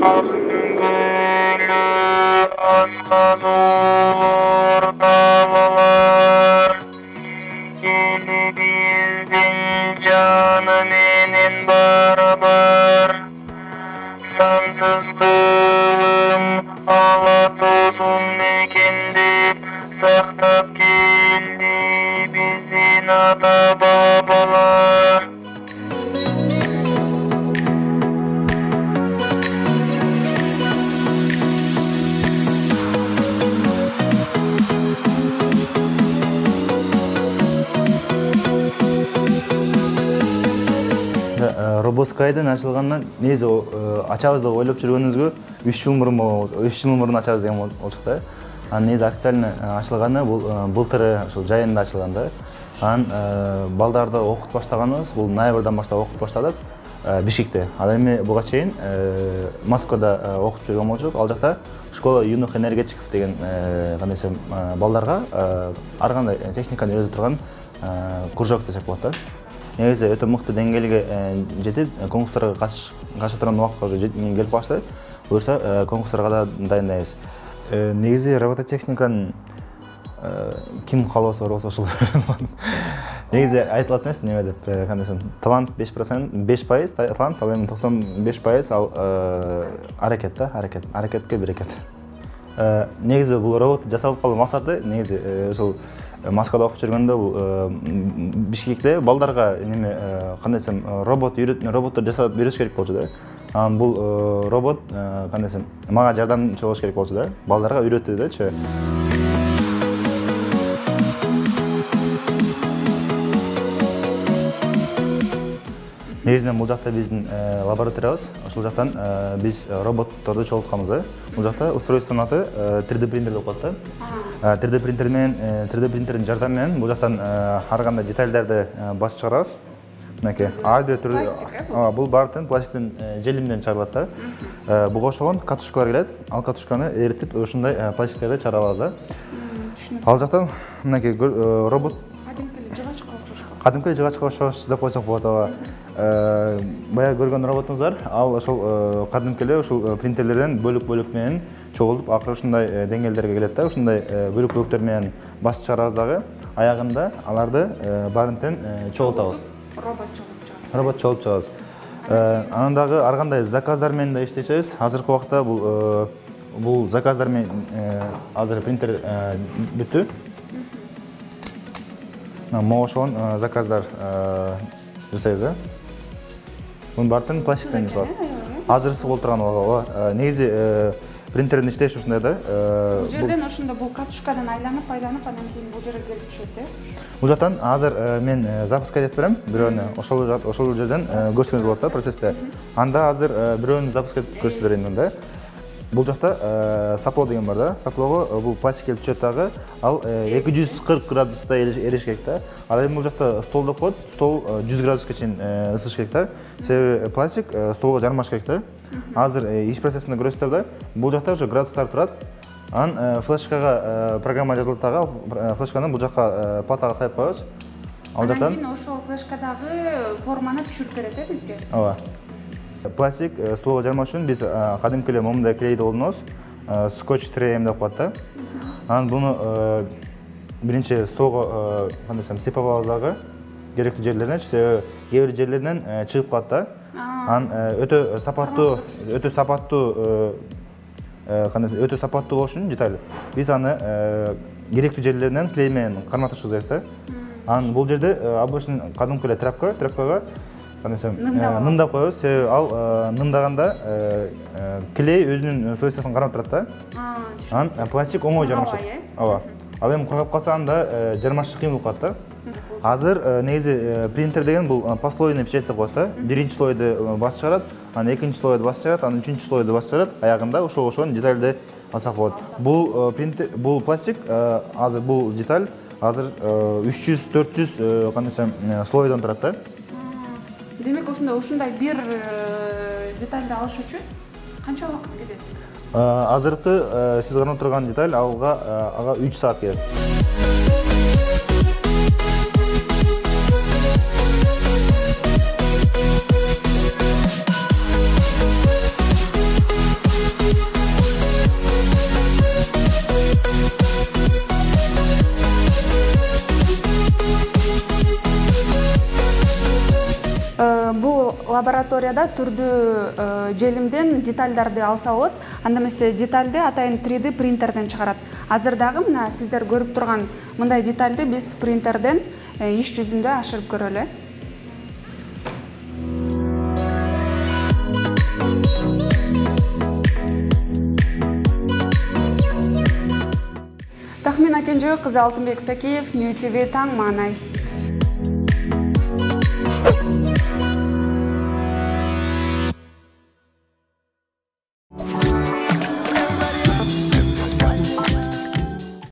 Aslan olur dağlar, elimizin canı menin barabar. Sansız kılım alatozun mekendi, saktap geldi bizin ata babalar. Робоскайдын ачылганынан негизи ачабыз деп ойлоп жүргөнүбүзгө 3 жыл мурун ачабыз деген болчук да. Анан негизи официально ачылганы бул былтыр ушул жайында ачылган да. Анан балдарды окутуп баштаганыбыз бул ноябрдан баштап окутуп баштадык Бишкекте. Ал эми буга чейин Москвада окутуп жүргөн болчук. Ал жакта школа юных энергетиков деген кандай десем балдарга ар кандай техниканы үйрөтүп турган кружок десек болот да. Негизи өтө мыкты деңгээлге жетип, конкурстарга катыша турган убакытка келип баштайт. Буюрса конкурстарга да дайындайбыз. Негизи робототехниканын ким каалоосу бар болсо ошол. Негизи айтылат эмес неме деп, кандай десем, талант 5%, талант, ал эми 95% ал аракет да, аракетке берекет. Негизи бул робот жасалып калуу максаты негизи ошол Москвада окуп жүргөндө бул Бишкекте балдарга неме кандай десем роботтор жасап үйрөтүш керек болчу да. Анан бул робот кандай десем мага жардамчы болуш керек болчу да. Балдарга үйрөтүүдөчү. Негизинен бул жакта биздин лабораториябыз, ошол жактан биз роботторду чогултканбыз да. Бул жакта устройствонун аты 3D принтер деп коет да. 3D принтердин жардамы менен бул жактан ар кандай детальдерди басып чыгарабыз. Мынакей, аудио түрү, бул баардыгын пластиктин желим менен чыгарылат да. Буга ошогон катушкалар келет. Ал катушканы эритип, ошундай пластиктерди чыгарабыз да. Ал жактан мынакей робот кадимкиле жыгачка окшош деп койсок болот. Бая көргөн роботубуз бар. Ал ошол кадимкиле ушул принтерлерден бөлүк менен чогултуп, акыры ушундай деңгээлдерге келет да. Ушундай бөлүктөр менен басып чыгарабыз дагы. Аягында аларды баарын тең чогултабыз. Робот чогултуп чыгабыз. Анан дагы ар кандай заказдар менен да иштешебиз. Азыркы убакта бул заказдар менен азыр принтер бүттү. Могу ошон заказдар жасайбыз да. Бунун баардыгын пластиктен жасалат. Азырсы болуп турган ооба. Негизи принтердин иштеши ушундай да. Бул жерден ошондо бул катушкадан айланып, анан кийин бул жерге келип түшөт да. Бул жактан азыр мен запускать этип берем бирөөнү. Ошол жерден көрсөңүз болот да процессте. Анда азыр бирөөнү запускать этип көрсөтүп берейин да. Бул жакта сапло деген бар да. Саплого бул пластик келип түшөт дагы. Ал 240 градуста эриш керек да. Ал эми бул жакта стол деп коет. Стол 100 градуска чейин ысыш керек да. Себеби пластик столго жармаш керек да. Азыр иш процессинде көрөсүздөр да. Бул жакта уже градустар турат. Анан флешкага программа жазылат дагы. Флешканы бул жакка платага сайып коебуз. Ал жактан кийин ошол флешкадагы форманы түшүрүп берет бизге. Ооба. Пластик столго жармаш үчүн биз кадимки эле момундай клейди колдонобуз. Скотч 3M деп коет да. Анан буну биринчи столго кандай десем сыйпабыз дагы керектүү жерлеринечи, себеби кээ бир жерлеринен чыгып калат да. Анан өтө сапаттуу болуш үчүн деталь биз аны керектүү жерлеринен клей менен карматышыбыз керек да. Анан бул жерде обычный кадимки эле тряпкага нымдап коебуз, себеби ал нымдаганда клей өзүнүн свойствосын кармап турат да. Анан пластик оңой жармашат. Ооба. Ал эми кургап калса анда жармашыш кыйын болуп калат да. Азыр негизи принтер деген бул послойный печать деп коет да. Биринчи слойду басып чыгарат, анан экинчи слойду басып чыгарат, анан үчүнчү слойду басып чыгарат, аягында ошон детальди алсак болот. Бул пластик азыр бул деталь азыр 300-400 кандай десем слойдон турат да. Демек ушундай бир детальди алыш үчүн канча убакыт кетет? Азыркы сиз карап турган деталь ага 3 саат кетет. лабораторияда түрдүү желимден детальдарды алса болот. Анда эмесе детальды атайын 3D принтерден чыгарат. Азыр дагы мына сиздер көрүп турган мындай детальды биз принтерден иш жүзүндө ашырып көрөлү. Тахмин Акенжөө кызы Алтынбек Сакиев, New TV Таң Маанай.